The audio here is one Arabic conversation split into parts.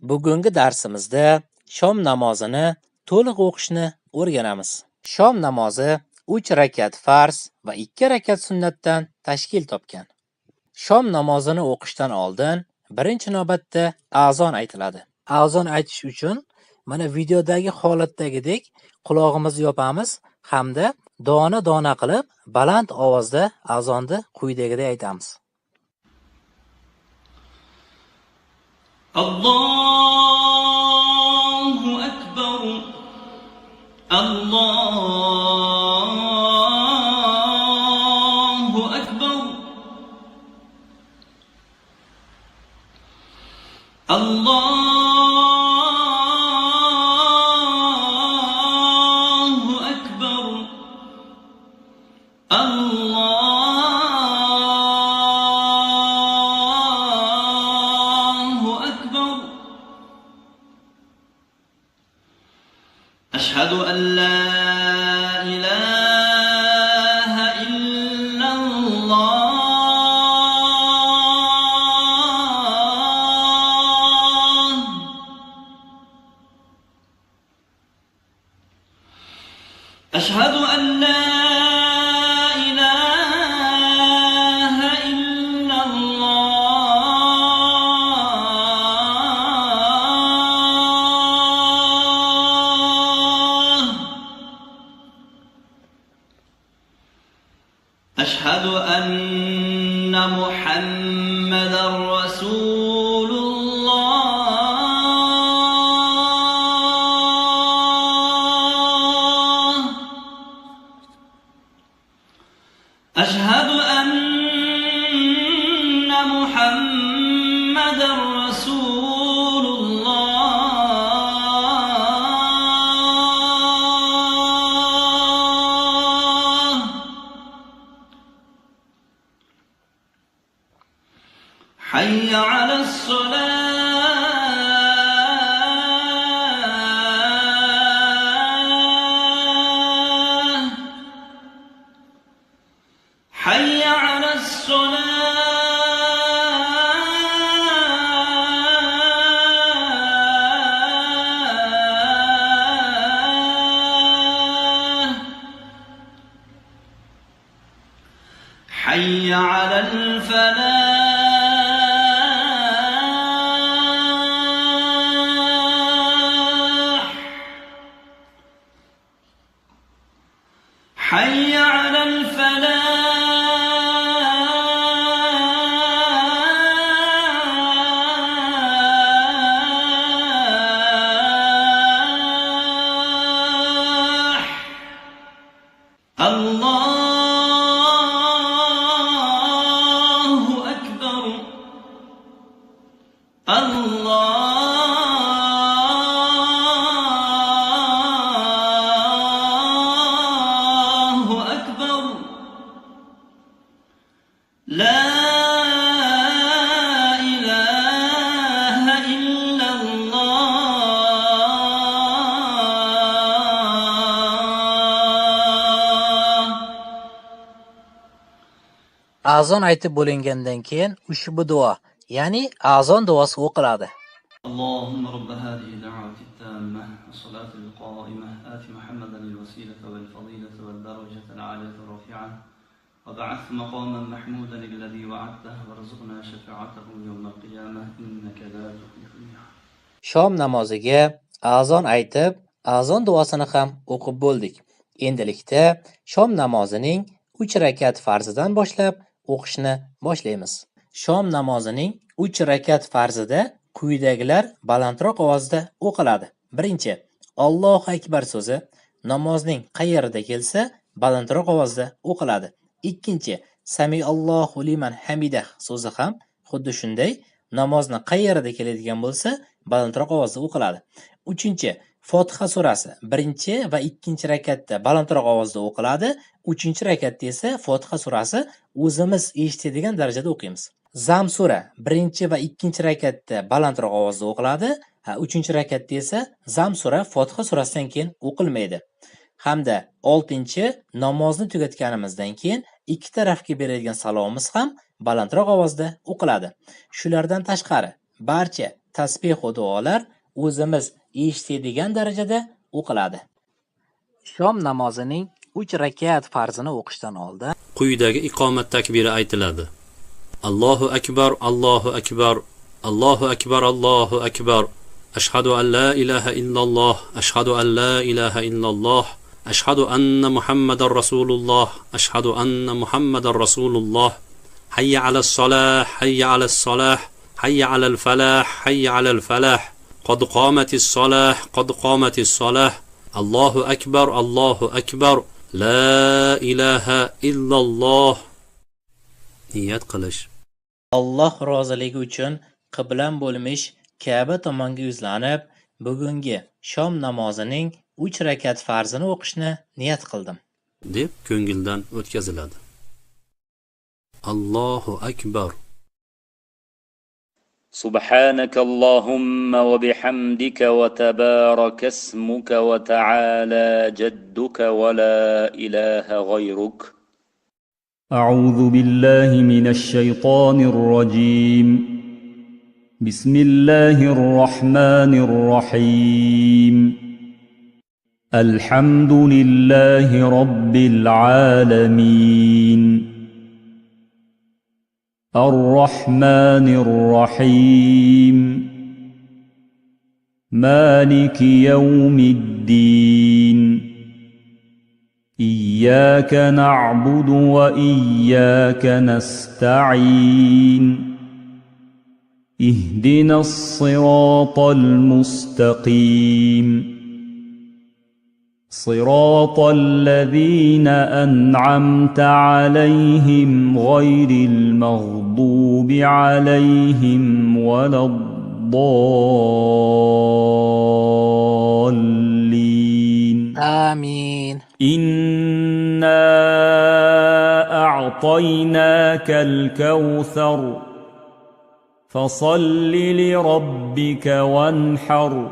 Bugungi darsimizda shom namozini to'liq o'qishni o'rganamiz. Shom namozi 3 rakat farz va 2 rakat sunnatdan tashkil topgan. Shom namozini o'qishdan oldin birinchi navbatda azon aytiladi. Azon aytish uchun mana videodagi holatdagidek quloqimizni yopamiz hamda dona-dona qilib baland ovozda azonni quyidagidek aytamiz. Allahu akbar. Allahu akbar. Allahu akbar. Allahu akbar. Ashhadu an la ilaha illallah. Ashhadu an la ilaha illallah. Ashhadu anna Muhammadar Rasulullah. Ashhadu anna Muhammadar Rasulullah. Hayya 'alas salah. Hayya 'alas salah. Hayya 'alal falah. حي على الفلاح. الله أكبر. الله أكبر. لا إله إلا الله. Azon aytib bo'lingandan keyin ushbu duo, ya'ni azon duosi o'qiladi. اللهم رب هذه الدعوة التامة والصلاة القائمة آت محمدا الوسيلة والفضيلة والدرجة العالية الرفيعة وبعث مقاما محمودا الذي وعدته وارزقنا شفاعته يوم القيامة إنك لا تخلف الميعاد. Shom namoziga azon aytib, azon duosini ham o'qib bo'ldik. Endilikda shom namozining 3 rakat farzidan boshlab o'qishni boshlaymiz. Shom namozining 3 rakat farzida quyidagilar balandroq ovozda o'qiladi. Birinchi, Allohu akbar so'zi namozning qayerida kelsa balandroq ovozda o'qiladi. Ikkinchi, Samiallohu liman hamidah so'zi ham xuddi shunday namozni qayerida keladigan bo'lsa balandroq ovozda o'qiladi. Uchinchi, Fotiha surasi birinchi va ikkinchi rakatda balandroq ovozda o'qiladi. Uchinchi rakatda esa Fotiha surasi o'zimiz eshitadigan darajada o'qiymiz. Zam sura birinchi va ikkinchi rakatda balandroq ovozda o'qiladi. Uchinchi rakatda esa Zam sura Fotiha surasidan keyin o'qilmaydi. Hamda 6-chi namozni tugatganimizdan keyin ikki tarafga beradigan salomimiz ham balandroq ovozda o'qiladi. Shulardan tashqari barcha tasbih va duolar o'zimiz eshitadigan darajada o'qiladi. Shom namozining 3 rakat farzini o'qishdan oldin quyidagi iqomat takbiri aytiladi. Allohu akbar, Allohu akbar, Allohu akbar, Allohu akbar. Ashhadu an la ilaha illalloh, ashhadu an la ilaha illalloh, ashhadu anna Muhammadar rasululloh, ashhadu anna Muhammadar rasululloh. Hayya 'alas solah, hayya 'alas solah, hayya 'alal falah, hayya 'alal falah. Qad qamatis solah, qad qamatis solah. Allohu akbar, Allohu akbar. La ilaha illalloh. Niyat qilish. Alloh roziligi uchun qiblam bo'lmish Ka'ba tomonga yuzlanib, bugungi shom namozining 3 rakat farzini o'qishni niyat qildim deb ko'ngildan o'tkaziladi. Allohu akbar. سبحانك اللهم وبحمدك وتبارك اسمك وتعالى جدك ولا إله غيرك. أعوذ بالله من الشيطان الرجيم. بسم الله الرحمن الرحيم. الحمد لله رب العالمين. الرحمن الرحيم. مالك يوم الدين. إياك نعبد وإياك نستعين. اهدنا الصراط المستقيم. صراط الذين أنعمت عليهم غير المغضوب عليهم ولا الضالين. آمين. إنا أعطيناك الكوثر فصل لربك وانحر.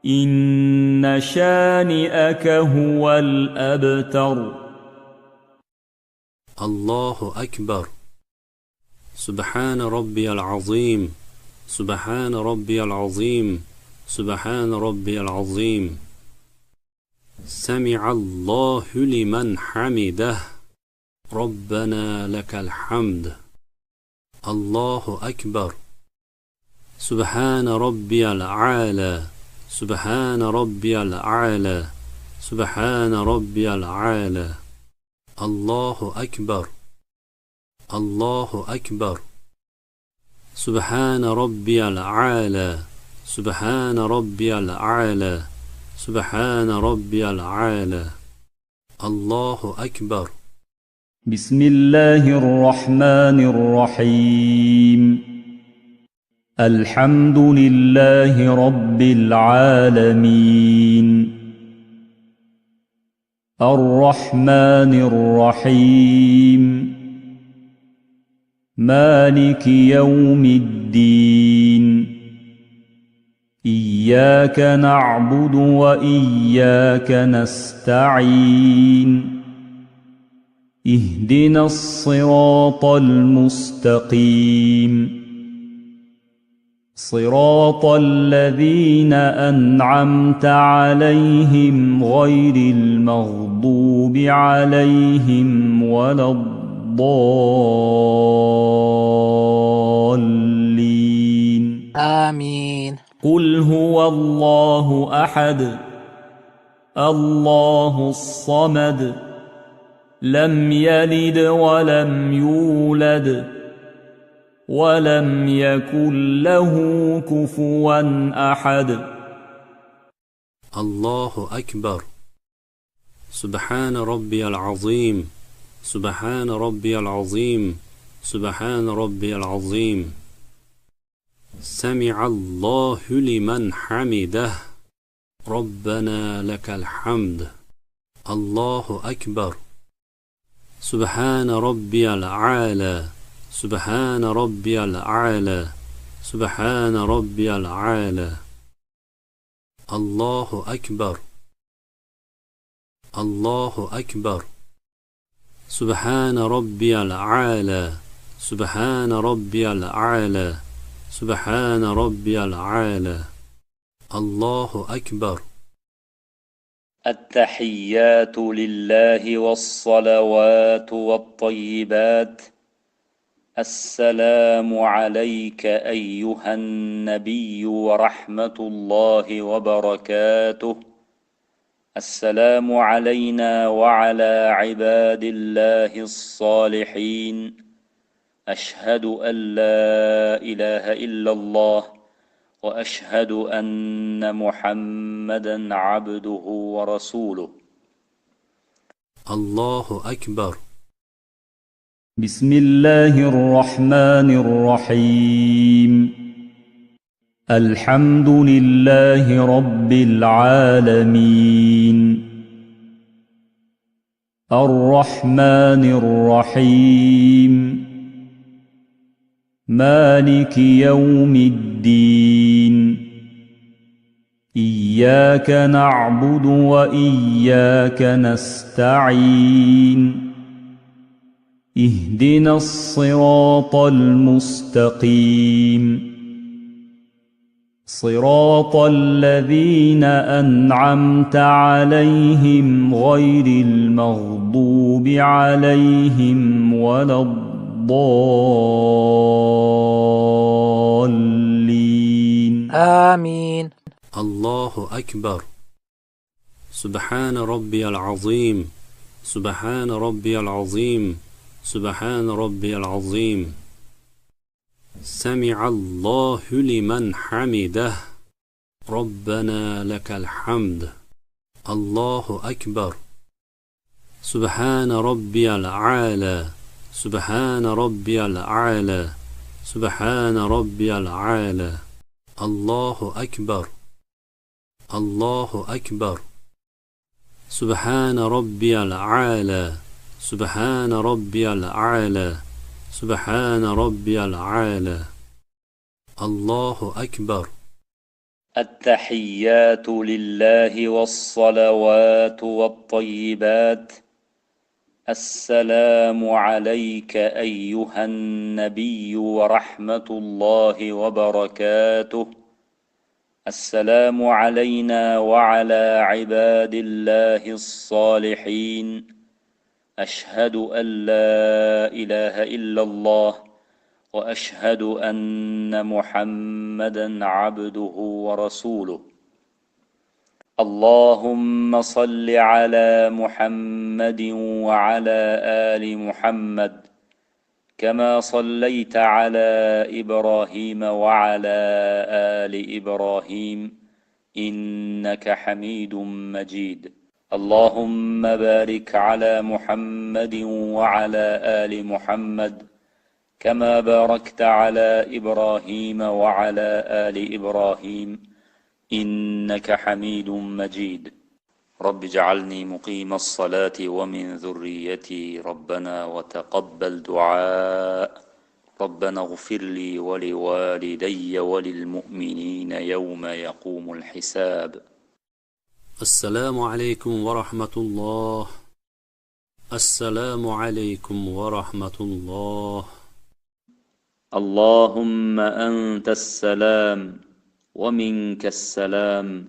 إن شانئك هو الأبتر. الله أكبر. سبحان ربي العظيم، سبحان ربي العظيم، سبحان ربي العظيم. سمع الله لمن حمده، ربنا لك الحمد. الله أكبر. سبحان ربي الأعلى، سبحان ربي الأعلى، سبحان ربي الأعلى. الله أكبر. الله أكبر. سبحان ربي الأعلى، سبحان ربي الأعلى، سبحان ربي الأعلى. الله أكبر. بسم الله الرحمن الرحيم. الحمد لله رب العالمين. الرحمن الرحيم. مالك يوم الدين. إياك نعبد وإياك نستعين. اهدنا الصراط المستقيم. صراط الذين أنعمت عليهم غير المغضوب عليهم ولا الضالين. آمين. قل هو الله أحد الله الصمد لم يلد ولم يولد ولم يكن له كفوا أحد. الله أكبر. سبحان ربي العظيم، سبحان ربي العظيم، سبحان ربي العظيم. سمع الله لمن حمده، ربنا لك الحمد. الله أكبر. سبحان ربي الأعلى، سبحان ربي الأعلى، سبحان ربي الأعلى. الله أكبر. الله أكبر. سبحان ربي الأعلى، سبحان ربي الأعلى، سبحان ربي العالى الله أكبر التحيات لله والصلوات والطيبات السلام عليك أيها النبي ورحمة الله وبركاته السلام علينا وعلى عباد الله الصالحين أشهد أن لا إله إلا الله وأشهد أن محمدا عبده ورسوله الله أكبر بسم الله الرحمن الرحيم الحمد لله رب العالمين الرحمن الرحيم مالك يوم الدين إياك نعبد وإياك نستعين اهدنا الصراط المستقيم صراط الذين أنعمت عليهم غير المغضوب عليهم ولا الضالين آمين. الله أكبر سبحان ربي العظيم سبحان ربي العظيم سبحان ربي العظيم سمع الله لمن حمده ربنا لك الحمد الله أكبر سبحان ربي الأعلى سبحان ربي الأعلى سبحان ربي الأعلى الله أكبر الله أكبر سبحان ربي الأعلى سبحان ربي الأعلى سبحان ربي الأعلى الله أكبر التحيات لله والصلوات والطيبات السلام عليك أيها النبي ورحمة الله وبركاته السلام علينا وعلى عباد الله الصالحين أشهد أن لا إله إلا الله وأشهد أن محمدا عبده ورسوله اللهم صل على محمد وعلى آل محمد كما صليت على إبراهيم وعلى آل إبراهيم إنك حميد مجيد اللهم بارك على محمد وعلى آل محمد كما باركت على إبراهيم وعلى آل إبراهيم إنك حميد مجيد رب اجعلني مقيم الصلاة ومن ذريتي ربنا وتقبل دعاء ربنا اغفر لي ولوالدي وللمؤمنين يوم يقوم الحساب السلام عليكم ورحمة الله السلام عليكم ورحمة الله اللهم أنت السلام ومنك السلام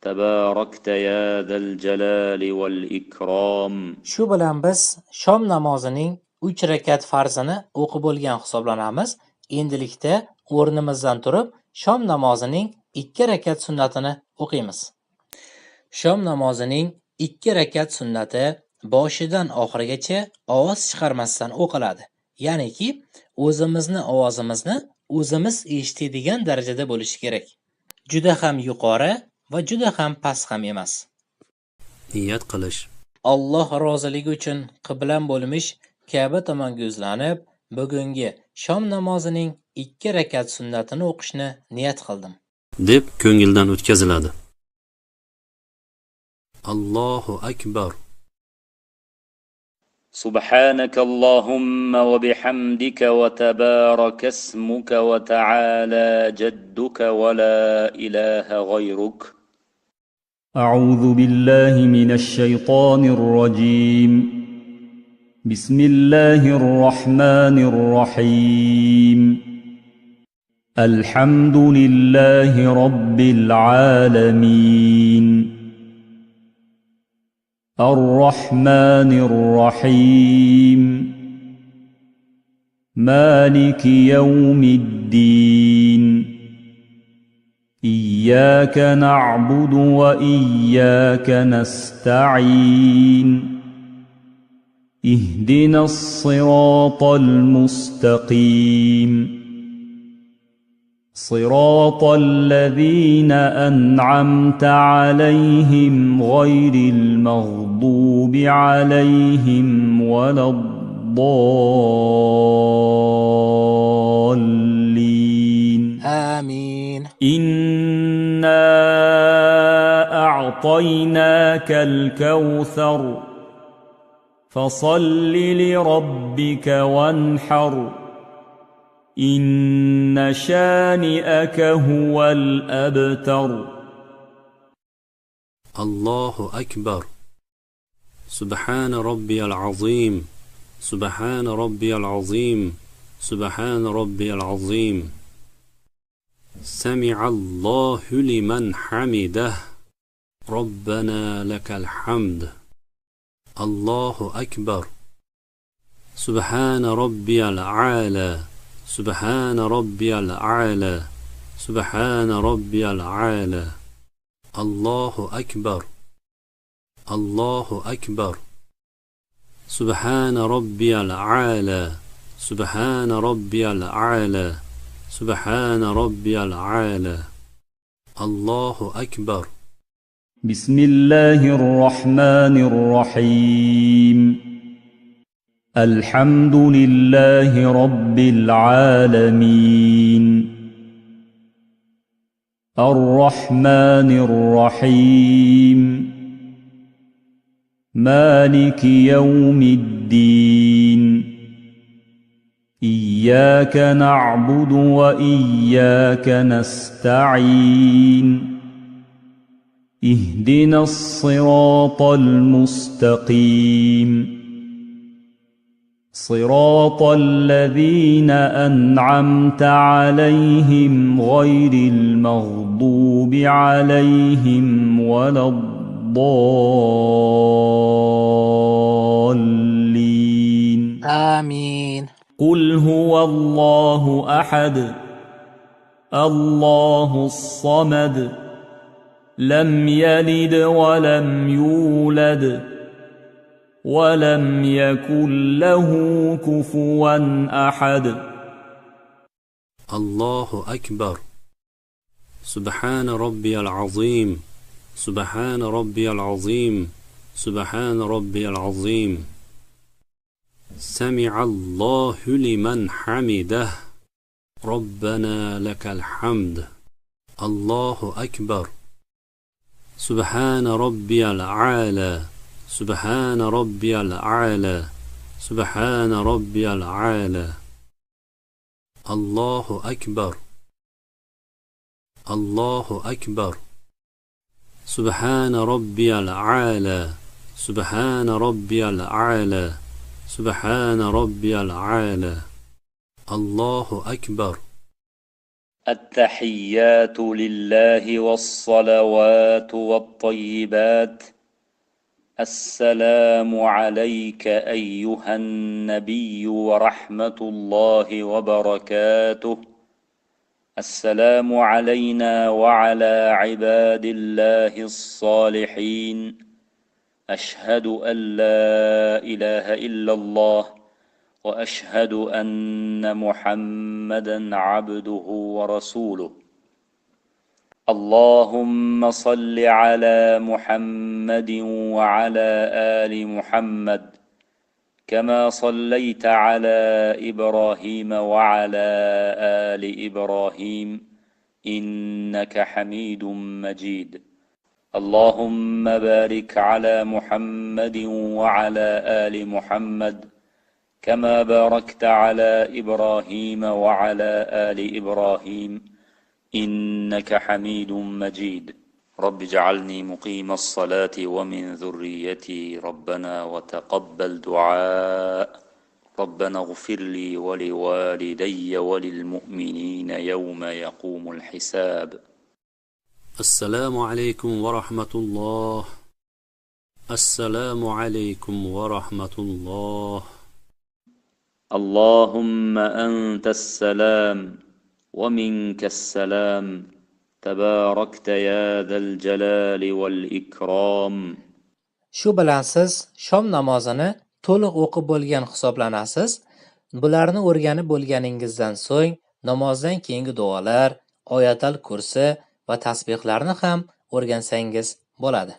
تباركت يا ذا الجلال والإكرام Shu bilan biz shom namozining 3 rakat farzini o'qib bo'lgan hisoblanamiz. Endilikda o'rnimizdan turib shom namozining 2 rakat sunnatini o'qiymiz. Shom namozining 2 rakat sunnati boshidan oxirigacha ovoz chiqarmasdan o'qiladi. Ya'niki o'zimizni ovozimizni o'zimiz eshitadigan darajada bo'lishi kerak. Juda ham yuqori va juda ham past ham emas. niyat qilish Alloh roziligi uchun qiblam bo'lmish Ka'ba tomonga yuzlanib, bugungi shom namozining 2 rakat sunnatini o'qishni niyat qildim. deb ko'ngildan o'tkaziladi. Allohu akbar. سبحانك اللهم وبحمدك وتبارك اسمك وتعالى جدك ولا إله غيرك أعوذ بالله من الشيطان الرجيم بسم الله الرحمن الرحيم الحمد لله رب العالمين الرحمن الرحيم مالك يوم الدين إياك نعبد وإياك نستعين اهدنا الصراط المستقيم صراط الذين أنعمت عليهم غير المغضوب عليهم ولا الضالين آمين. إنا أعطيناك الكوثر فصل لربك وانحر إن شانئك هو الأبتر. الله أكبر. سبحان ربي العظيم. سبحان ربي العظيم. سبحان ربي العظيم. سمع الله لمن حمده. ربنا لك الحمد. الله أكبر. سبحان ربي الأعلى. سبحان ربي الأعلى. سبحان ربي الأعلى. الله أكبر. الله أكبر. سبحان ربي الأعلى. سبحان ربي الأعلى. سبحان ربي الأعلى. الله أكبر. بسم الله الرحمن الرحيم الحمد لله رب العالمين الرحمن الرحيم مالك يوم الدين إياك نعبد وإياك نستعين اهدنا الصراط المستقيم صراط الذين أنعمت عليهم غير المغضوب عليهم ولا الضالين. آمين. قل هو الله أحد الله الصمد لم يلد ولم يولد ولم يكن له كفوا أحد. الله أكبر. سبحان ربي العظيم. سبحان ربي العظيم. سبحان ربي العظيم. سمع الله لمن حمده. ربنا لك الحمد. الله أكبر. سبحان ربي الأعلى. سبحان ربي الأعلى. سبحان ربي الأعلى. الله أكبر. الله أكبر. سبحان ربي الأعلى. سبحان ربي الأعلى. سبحان ربي الأعلى. الله أكبر. التحيات لله والصلوات والطيبات. السلام عليك أيها النبي ورحمة الله وبركاته. السلام علينا وعلى عباد الله الصالحين. أشهد أن لا إله إلا الله وأشهد أن محمدًا عبده ورسوله. اللهم صل على محمد وعلى آل محمد كما صليت على إبراهيم وعلى آل إبراهيم إنك حميد مجيد. اللهم بارك على محمد وعلى آل محمد كما باركت على إبراهيم وعلى آل إبراهيم إنك حميد مجيد. رب اجعلني مقيم الصلاة ومن ذريتي ربنا وتقبل دعاء. ربنا اغفر لي ولوالدي وللمؤمنين يوم يقوم الحساب. السلام عليكم ورحمة الله. السلام عليكم ورحمة الله. اللهم أنت السلام ومنك السلام تباركت يا ذا الجلال والإكرام. Shu bilan siz shom namozini to'liq o'qib bo'lgan hisoblanasiz. Bularni o'rganib bo'lganingizdan so'ng namozdan keyingi duolar, oyatal kursi va tasbihlarni ham o'rgansangiz bo'ladi.